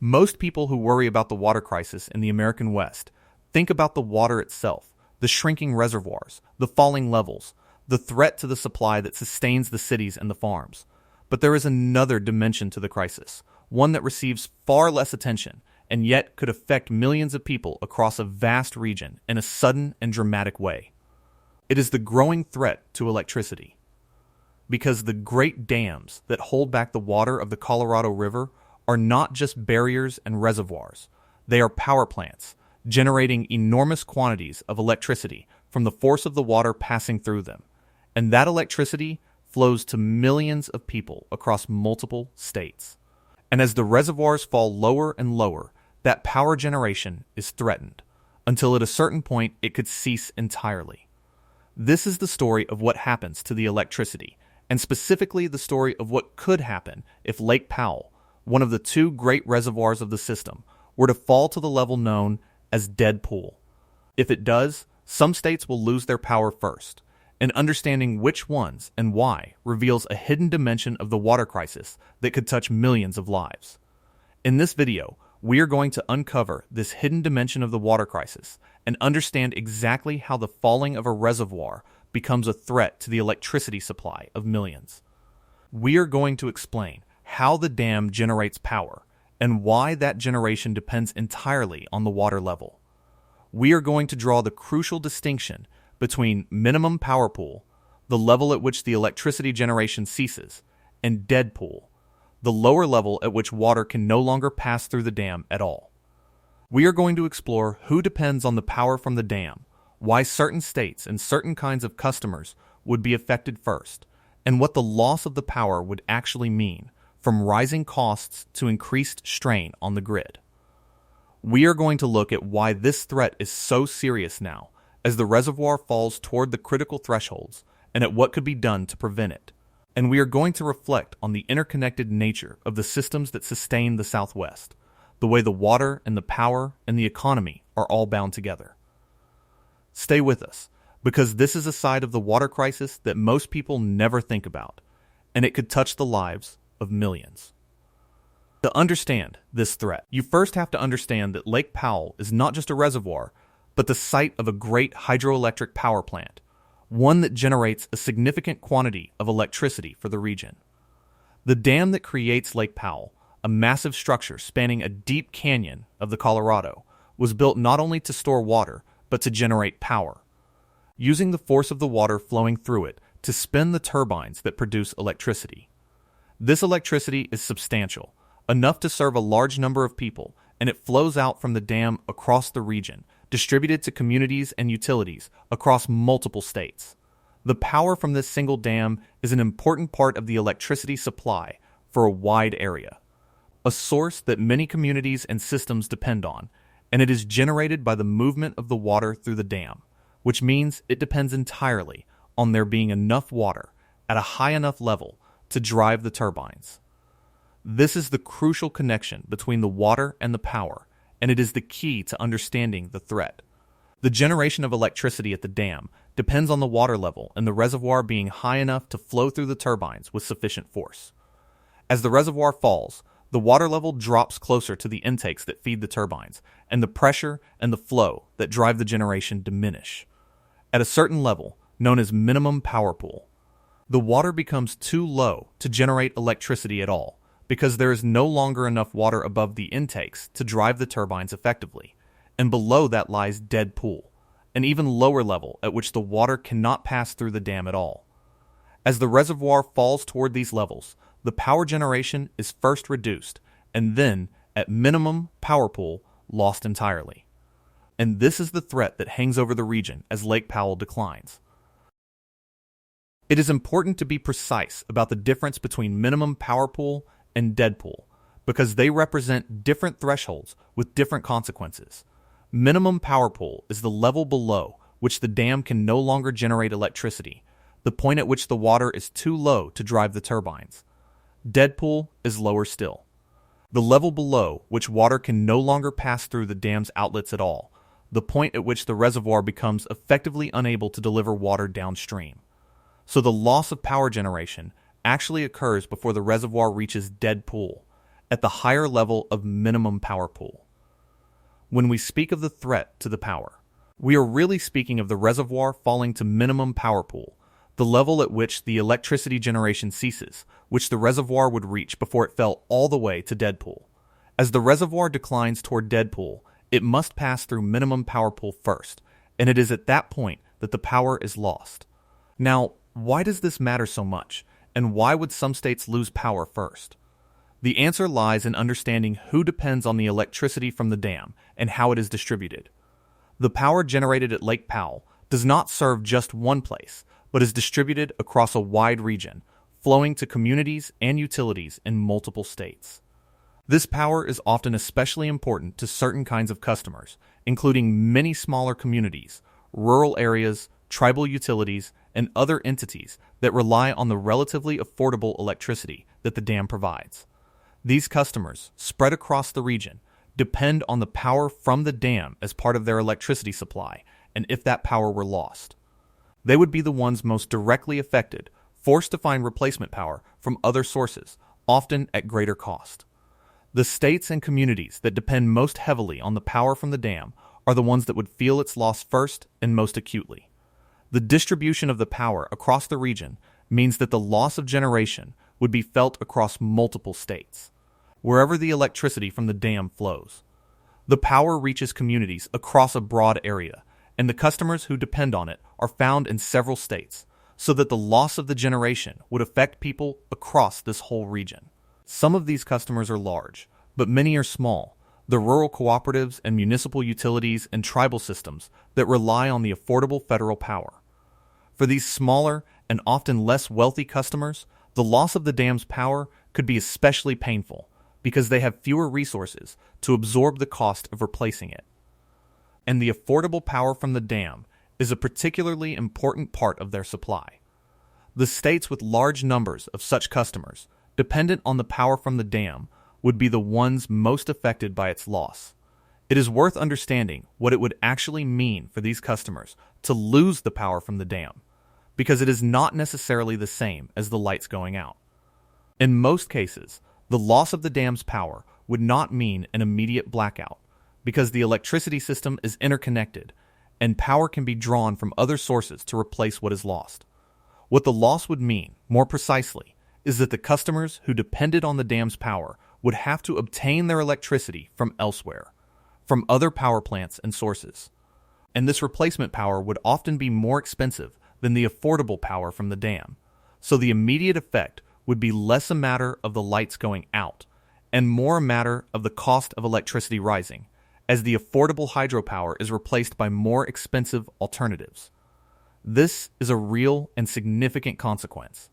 Most people who worry about the water crisis in the American West think about the water itself, the shrinking reservoirs, the falling levels, the threat to the supply that sustains the cities and the farms. But there is another dimension to the crisis, one that receives far less attention and yet could affect millions of people across a vast region in a sudden and dramatic way. It is the growing threat to electricity. Because the great dams that hold back the water of the Colorado River are not just barriers and reservoirs. They are power plants, generating enormous quantities of electricity from the force of the water passing through them. And that electricity flows to millions of people across multiple states. And as the reservoirs fall lower and lower, that power generation is threatened, until at a certain point it could cease entirely. This is the story of what happens to the electricity, and specifically the story of what could happen if Lake Powell, one of the two great reservoirs of the system, were to fall to the level known as dead pool. If it does, some states will lose their power first, and understanding which ones and why reveals a hidden dimension of the water crisis that could touch millions of lives. In this video, we are going to uncover this hidden dimension of the water crisis and understand exactly how the falling of a reservoir becomes a threat to the electricity supply of millions. We are going to explain how the dam generates power and why that generation depends entirely on the water level. We are going to draw the crucial distinction between minimum power pool, the level at which the electricity generation ceases, and dead pool, the lower level at which water can no longer pass through the dam at all. We are going to explore who depends on the power from the dam, why certain states and certain kinds of customers would be affected first, and what the loss of the power would actually mean, from rising costs to increased strain on the grid. We are going to look at why this threat is so serious now, as the reservoir falls toward the critical thresholds, and at what could be done to prevent it. And we are going to reflect on the interconnected nature of the systems that sustain the Southwest, the way the water and the power and the economy are all bound together. Stay with us, because this is a side of the water crisis that most people never think about, and it could touch the lives of millions. To understand this threat, you first have to understand that Lake Powell is not just a reservoir, but the site of a great hydroelectric power plant, one that generates a significant quantity of electricity for the region. The dam that creates Lake Powell, a massive structure spanning a deep canyon of the Colorado, was built not only to store water, but to generate power, using the force of the water flowing through it to spin the turbines that produce electricity. This electricity is substantial, enough to serve a large number of people, and it flows out from the dam across the region, distributed to communities and utilities across multiple states. The power from this single dam is an important part of the electricity supply for a wide area, a source that many communities and systems depend on, and it is generated by the movement of the water through the dam, which means it depends entirely on there being enough water at a high enough level to drive the turbines. This is the crucial connection between the water and the power, and it is the key to understanding the threat. The generation of electricity at the dam depends on the water level and the reservoir being high enough to flow through the turbines with sufficient force. As the reservoir falls, the water level drops closer to the intakes that feed the turbines, and the pressure and the flow that drive the generation diminish. At a certain level, known as minimum power pool, the water becomes too low to generate electricity at all, because there is no longer enough water above the intakes to drive the turbines effectively, and below that lies dead pool, an even lower level at which the water cannot pass through the dam at all. As the reservoir falls toward these levels, the power generation is first reduced, and then, at minimum power pool, lost entirely. And this is the threat that hangs over the region as Lake Powell declines. It is important to be precise about the difference between minimum power pool and dead pool, because they represent different thresholds with different consequences. Minimum power pool is the level below which the dam can no longer generate electricity, the point at which the water is too low to drive the turbines. Dead pool is lower still, the level below which water can no longer pass through the dam's outlets at all, the point at which the reservoir becomes effectively unable to deliver water downstream. So the loss of power generation actually occurs before the reservoir reaches dead pool, at the higher level of minimum power pool. When we speak of the threat to the power, we are really speaking of the reservoir falling to minimum power pool, the level at which the electricity generation ceases, which the reservoir would reach before it fell all the way to dead pool. As the reservoir declines toward dead pool, it must pass through minimum power pool first, and it is at that point that the power is lost. Now, why does this matter so much, and why would some states lose power first? The answer lies in understanding who depends on the electricity from the dam and how it is distributed. The power generated at Lake Powell does not serve just one place, but is distributed across a wide region, flowing to communities and utilities in multiple states. This power is often especially important to certain kinds of customers, including many smaller communities, rural areas, tribal utilities, and other entities that rely on the relatively affordable electricity that the dam provides. These customers, spread across the region, depend on the power from the dam as part of their electricity supply, and if that power were lost, they would be the ones most directly affected, forced to find replacement power from other sources, often at greater cost. The states and communities that depend most heavily on the power from the dam are the ones that would feel its loss first and most acutely. The distribution of the power across the region means that the loss of generation would be felt across multiple states, wherever the electricity from the dam flows. The power reaches communities across a broad area, and the customers who depend on it are found in several states, so that the loss of the generation would affect people across this whole region. Some of these customers are large, but many are small, the rural cooperatives and municipal utilities and tribal systems that rely on the affordable federal power. For these smaller and often less wealthy customers, the loss of the dam's power could be especially painful because they have fewer resources to absorb the cost of replacing it. And the affordable power from the dam is a particularly important part of their supply. The states with large numbers of such customers, dependent on the power from the dam, would be the ones most affected by its loss. It is worth understanding what it would actually mean for these customers to lose the power from the dam, because it is not necessarily the same as the lights going out. In most cases, the loss of the dam's power would not mean an immediate blackout, because the electricity system is interconnected, and power can be drawn from other sources to replace what is lost. What the loss would mean, more precisely, is that the customers who depended on the dam's power would have to obtain their electricity from elsewhere, from other power plants and sources. And this replacement power would often be more expensive than the affordable power from the dam, so the immediate effect would be less a matter of the lights going out and more a matter of the cost of electricity rising, as the affordable hydropower is replaced by more expensive alternatives. This is a real and significant consequence,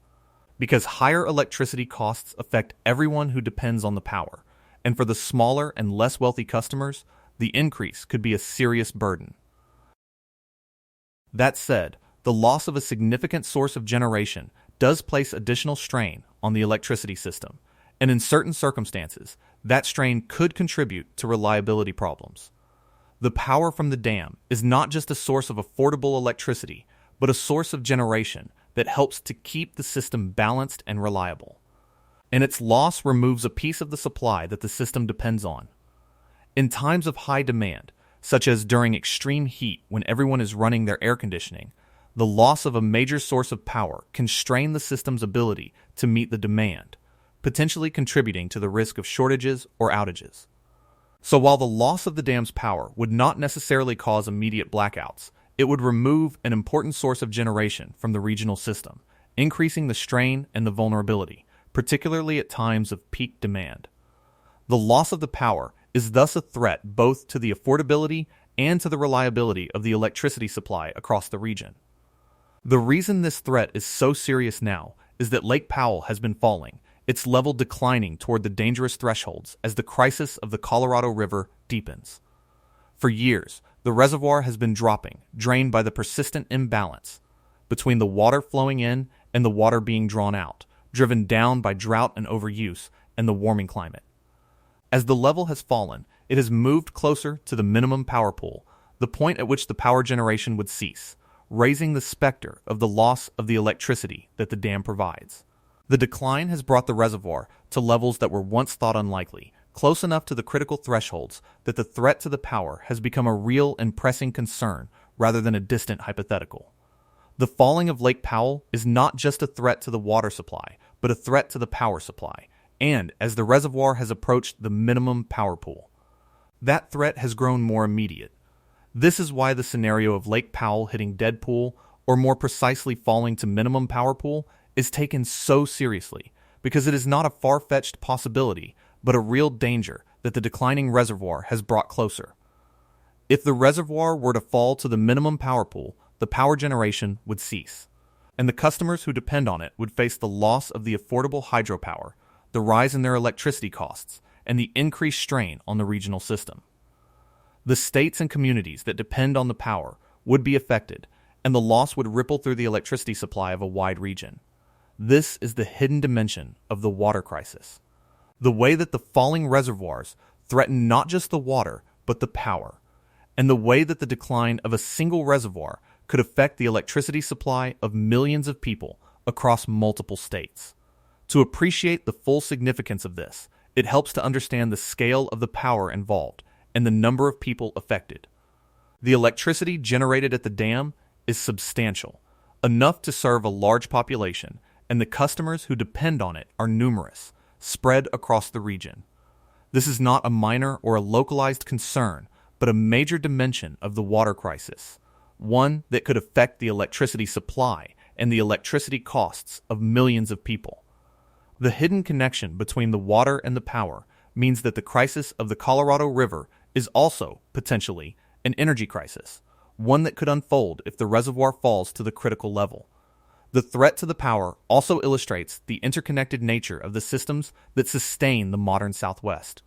because higher electricity costs affect everyone who depends on the power, and for the smaller and less wealthy customers, the increase could be a serious burden. That said, the loss of a significant source of generation does place additional strain on the electricity system, and in certain circumstances, that strain could contribute to reliability problems. The power from the dam is not just a source of affordable electricity, but a source of generation that helps to keep the system balanced and reliable. And its loss removes a piece of the supply that the system depends on. In times of high demand, such as during extreme heat when everyone is running their air conditioning, the loss of a major source of power can strain the system's ability to meet the demand, potentially contributing to the risk of shortages or outages. So while the loss of the dam's power would not necessarily cause immediate blackouts, it would remove an important source of generation from the regional system, increasing the strain and the vulnerability, particularly at times of peak demand. The loss of the power is thus a threat both to the affordability and to the reliability of the electricity supply across the region. The reason this threat is so serious now is that Lake Powell has been falling, its level declining toward the dangerous thresholds as the crisis of the Colorado River deepens. For years, the reservoir has been dropping, drained by the persistent imbalance between the water flowing in and the water being drawn out, driven down by drought and overuse and the warming climate. As the level has fallen, it has moved closer to the minimum power pool, the point at which the power generation would cease, raising the specter of the loss of the electricity that the dam provides. The decline has brought the reservoir to levels that were once thought unlikely, close enough to the critical thresholds that the threat to the power has become a real and pressing concern rather than a distant hypothetical. The falling of Lake Powell is not just a threat to the water supply, but a threat to the power supply, and as the reservoir has approached the minimum power pool. That threat has grown more immediate. This is why the scenario of Lake Powell hitting dead pool, or more precisely falling to minimum power pool, is taken so seriously, because it is not a far-fetched possibility, but a real danger that the declining reservoir has brought closer. If the reservoir were to fall to the minimum power pool, the power generation would cease, and the customers who depend on it would face the loss of the affordable hydropower, the rise in their electricity costs, and the increased strain on the regional system. The states and communities that depend on the power would be affected, and the loss would ripple through the electricity supply of a wide region. This is the hidden dimension of the water crisis. The way that the falling reservoirs threaten not just the water, but the power, and the way that the decline of a single reservoir could affect the electricity supply of millions of people across multiple states. To appreciate the full significance of this, it helps to understand the scale of the power involved and the number of people affected. The electricity generated at the dam is substantial, enough to serve a large population, and the customers who depend on it are numerous, spread across the region. This is not a minor or a localized concern, but a major dimension of the water crisis, one that could affect the electricity supply and the electricity costs of millions of people. The hidden connection between the water and the power means that the crisis of the Colorado River is also, potentially, an energy crisis, one that could unfold if the reservoir falls to the critical level. The threat to the power also illustrates the interconnected nature of the systems that sustain the modern Southwest.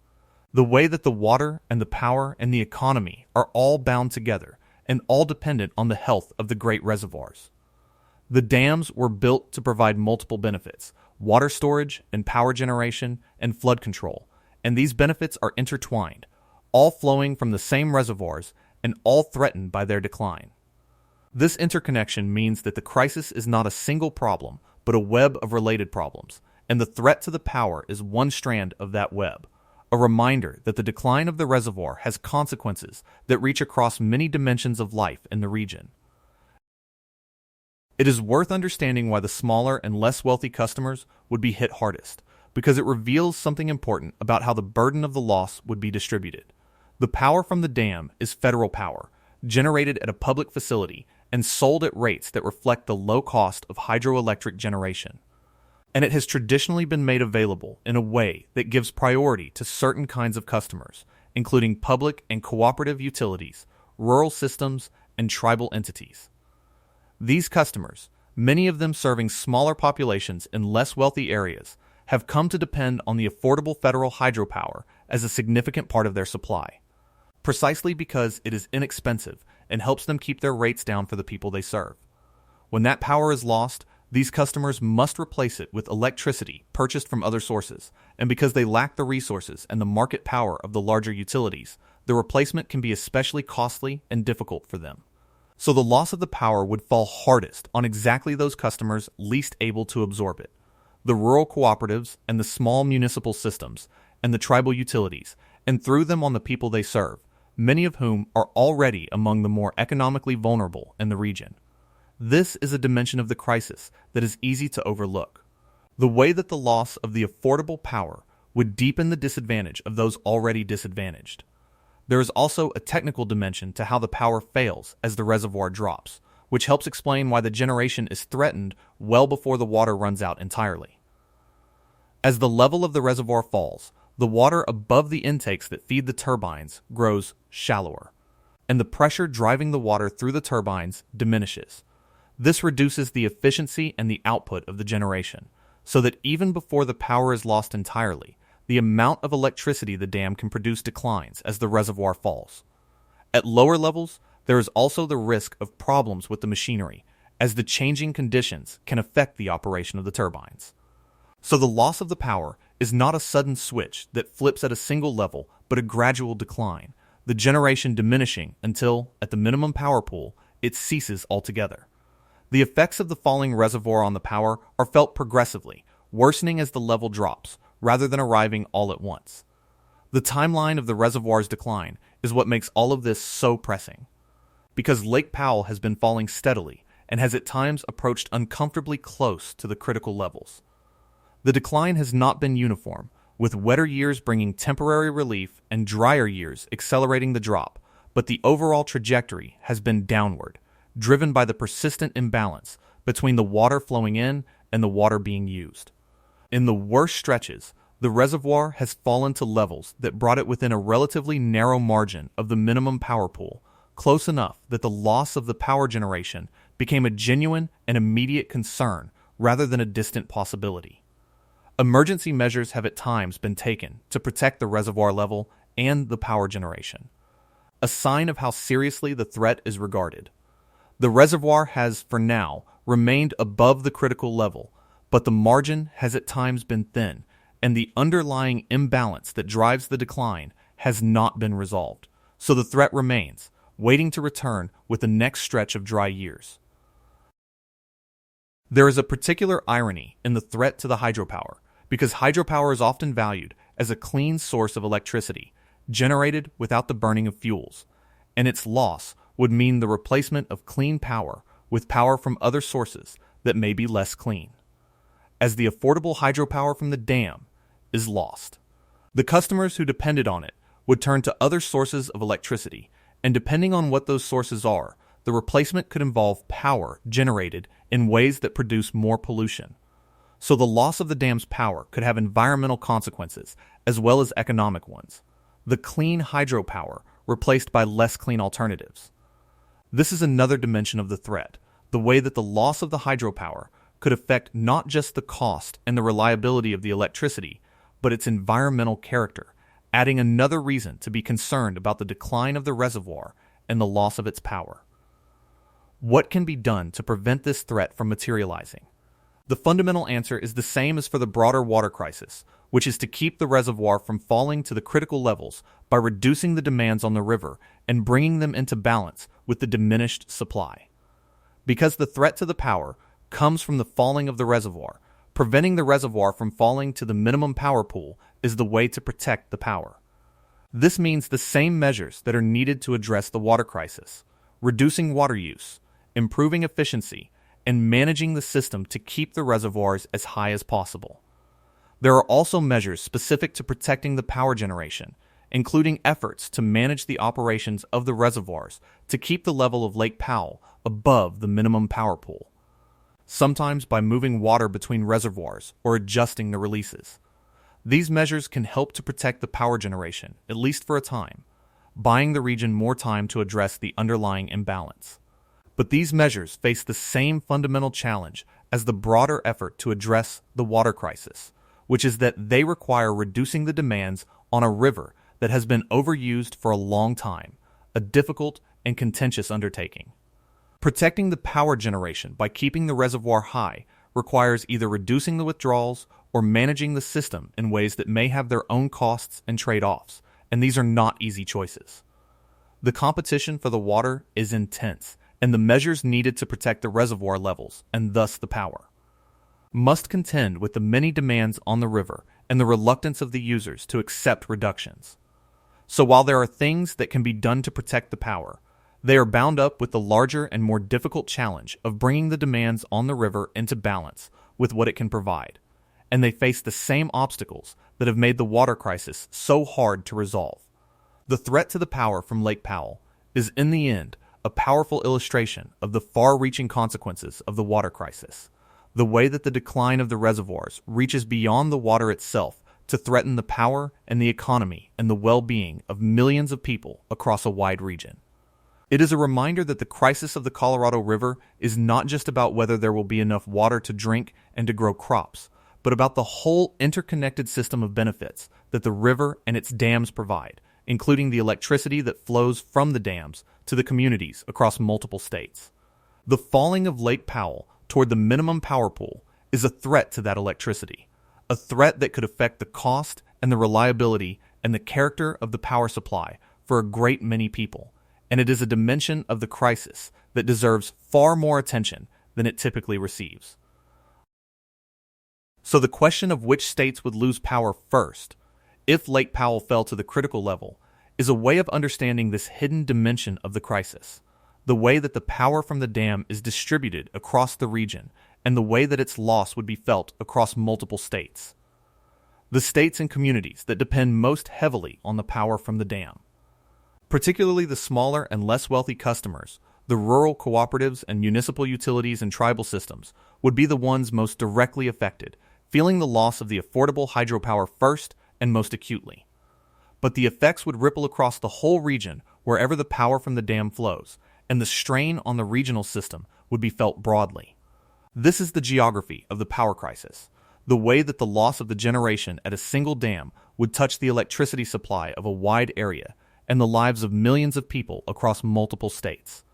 The way that the water and the power and the economy are all bound together and all dependent on the health of the great reservoirs. The dams were built to provide multiple benefits: water storage and power generation and flood control, and these benefits are intertwined, all flowing from the same reservoirs and all threatened by their decline. This interconnection means that the crisis is not a single problem, but a web of related problems, and the threat to the power is one strand of that web, a reminder that the decline of the reservoir has consequences that reach across many dimensions of life in the region. It is worth understanding why the smaller and less wealthy customers would be hit hardest, because it reveals something important about how the burden of the loss would be distributed. The power from the dam is federal power, generated at a public facility and sold at rates that reflect the low cost of hydroelectric generation. And it has traditionally been made available in a way that gives priority to certain kinds of customers, including public and cooperative utilities, rural systems, and tribal entities. These customers, many of them serving smaller populations in less wealthy areas, have come to depend on the affordable federal hydropower as a significant part of their supply, precisely because it is inexpensive and helps them keep their rates down for the people they serve. When that power is lost, these customers must replace it with electricity purchased from other sources, and because they lack the resources and the market power of the larger utilities, the replacement can be especially costly and difficult for them. So the loss of the power would fall hardest on exactly those customers least able to absorb it: the rural cooperatives and the small municipal systems and the tribal utilities, and through them on the people they serve, many of whom are already among the more economically vulnerable in the region. This is a dimension of the crisis that is easy to overlook. The way that the loss of the affordable power would deepen the disadvantage of those already disadvantaged. There is also a technical dimension to how the power fails as the reservoir drops, which helps explain why the generation is threatened well before the water runs out entirely. As the level of the reservoir falls, the water above the intakes that feed the turbines grows shallower, and the pressure driving the water through the turbines diminishes. This reduces the efficiency and the output of the generation, so that even before the power is lost entirely, the amount of electricity the dam can produce declines as the reservoir falls. At lower levels, there is also the risk of problems with the machinery, as the changing conditions can affect the operation of the turbines. So the loss of the power is not a sudden switch that flips at a single level, but a gradual decline, the generation diminishing until, at the minimum power pool, it ceases altogether. The effects of the falling reservoir on the power are felt progressively, worsening as the level drops, rather than arriving all at once. The timeline of the reservoir's decline is what makes all of this so pressing. Because Lake Powell has been falling steadily and has at times approached uncomfortably close to the critical levels. The decline has not been uniform, with wetter years bringing temporary relief and drier years accelerating the drop, but the overall trajectory has been downward, driven by the persistent imbalance between the water flowing in and the water being used. In the worst stretches, the reservoir has fallen to levels that brought it within a relatively narrow margin of the minimum power pool, close enough that the loss of the power generation became a genuine and immediate concern rather than a distant possibility. Emergency measures have at times been taken to protect the reservoir level and the power generation, a sign of how seriously the threat is regarded. The reservoir has, for now, remained above the critical level, but the margin has at times been thin, and the underlying imbalance that drives the decline has not been resolved, so the threat remains, waiting to return with the next stretch of dry years. There is a particular irony in the threat to the hydropower, because hydropower is often valued as a clean source of electricity, generated without the burning of fuels, and its loss would mean the replacement of clean power with power from other sources that may be less clean. As the affordable hydropower from the dam is lost, the customers who depended on it would turn to other sources of electricity, and depending on what those sources are, the replacement could involve power generated in ways that produce more pollution. So the loss of the dam's power could have environmental consequences as well as economic ones. The clean hydropower replaced by less clean alternatives. This is another dimension of the threat, the way that the loss of the hydropower could affect not just the cost and the reliability of the electricity, but its environmental character, adding another reason to be concerned about the decline of the reservoir and the loss of its power. What can be done to prevent this threat from materializing? The fundamental answer is the same as for the broader water crisis, which is to keep the reservoir from falling to the critical levels by reducing the demands on the river and bringing them into balance with the diminished supply. Because the threat to the power comes from the falling of the reservoir, preventing the reservoir from falling to the minimum power pool is the way to protect the power. This means the same measures that are needed to address the water crisis: reducing water use, improving efficiency, and managing the system to keep the reservoirs as high as possible. There are also measures specific to protecting the power generation, including efforts to manage the operations of the reservoirs to keep the level of Lake Powell above the minimum power pool, sometimes by moving water between reservoirs or adjusting the releases. These measures can help to protect the power generation, at least for a time, buying the region more time to address the underlying imbalance. But these measures face the same fundamental challenge as the broader effort to address the water crisis, which is that they require reducing the demands on a river that has been overused for a long time, a difficult and contentious undertaking. Protecting the power generation by keeping the reservoir high requires either reducing the withdrawals or managing the system in ways that may have their own costs and trade-offs, and these are not easy choices. The competition for the water is intense, and the measures needed to protect the reservoir levels, and thus the power, must contend with the many demands on the river and the reluctance of the users to accept reductions. So while there are things that can be done to protect the power, they are bound up with the larger and more difficult challenge of bringing the demands on the river into balance with what it can provide, and they face the same obstacles that have made the water crisis so hard to resolve. The threat to the power from Lake Powell is, in the end, a powerful illustration of the far-reaching consequences of the water crisis, the way that the decline of the reservoirs reaches beyond the water itself to threaten the power and the economy and the well-being of millions of people across a wide region. It is a reminder that the crisis of the Colorado River is not just about whether there will be enough water to drink and to grow crops, but about the whole interconnected system of benefits that the river and its dams provide, including the electricity that flows from the dams to the communities across multiple states. The falling of Lake Powell toward the minimum power pool is a threat to that electricity, a threat that could affect the cost and the reliability and the character of the power supply for a great many people, and it is a dimension of the crisis that deserves far more attention than it typically receives. So the question of which states would lose power first, if Lake Powell fell to the critical level, is a way of understanding this hidden dimension of the crisis, the way that the power from the dam is distributed across the region, and the way that its loss would be felt across multiple states. The states and communities that depend most heavily on the power from the dam. Particularly the smaller and less wealthy customers, the rural cooperatives and municipal utilities and tribal systems would be the ones most directly affected, feeling the loss of the affordable hydropower first and most acutely. But the effects would ripple across the whole region wherever the power from the dam flows, and the strain on the regional system would be felt broadly. This is the geography of the power crisis, the way that the loss of the generation at a single dam would touch the electricity supply of a wide area and the lives of millions of people across multiple states.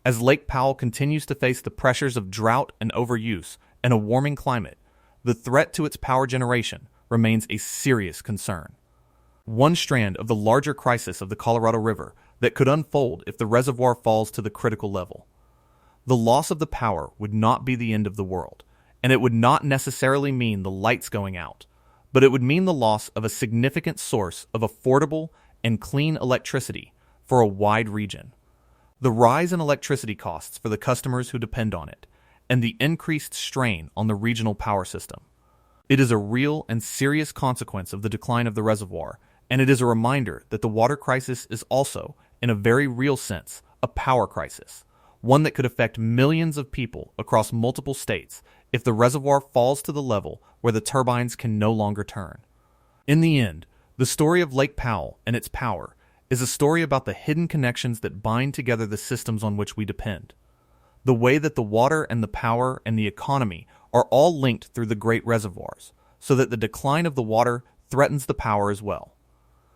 As Lake Powell continues to face the pressures of drought and overuse and a warming climate, the threat to its power generation remains a serious concern. One strand of the larger crisis of the Colorado River that could unfold if the reservoir falls to the critical level. The loss of the power would not be the end of the world, and it would not necessarily mean the lights going out, but it would mean the loss of a significant source of affordable and clean electricity for a wide region. The rise in electricity costs for the customers who depend on it, and the increased strain on the regional power system. It is a real and serious consequence of the decline of the reservoir, and it is a reminder that the water crisis is also, in a very real sense, a power crisis, one that could affect millions of people across multiple states if the reservoir falls to the level where the turbines can no longer turn. In the end, the story of Lake Powell and its power is a story about the hidden connections that bind together the systems on which we depend. The way that the water and the power and the economy are all linked through the great reservoirs, so that the decline of the water threatens the power as well.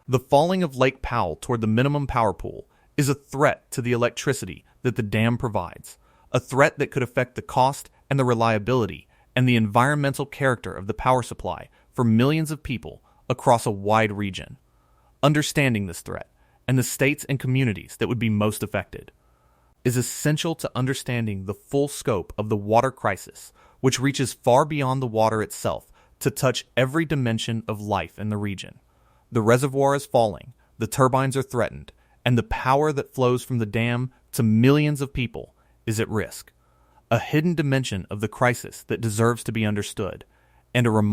The falling of Lake Powell toward the minimum power pool is a threat to the electricity that the dam provides, a threat that could affect the cost and the reliability and the environmental character of the power supply for millions of people across a wide region. Understanding this threat, and the states and communities that would be most affected, is essential to understanding the full scope of the water crisis, which reaches far beyond the water itself to touch every dimension of life in the region. The reservoir is falling, the turbines are threatened, and the power that flows from the dam to millions of people is at risk. A hidden dimension of the crisis that deserves to be understood, and a reminder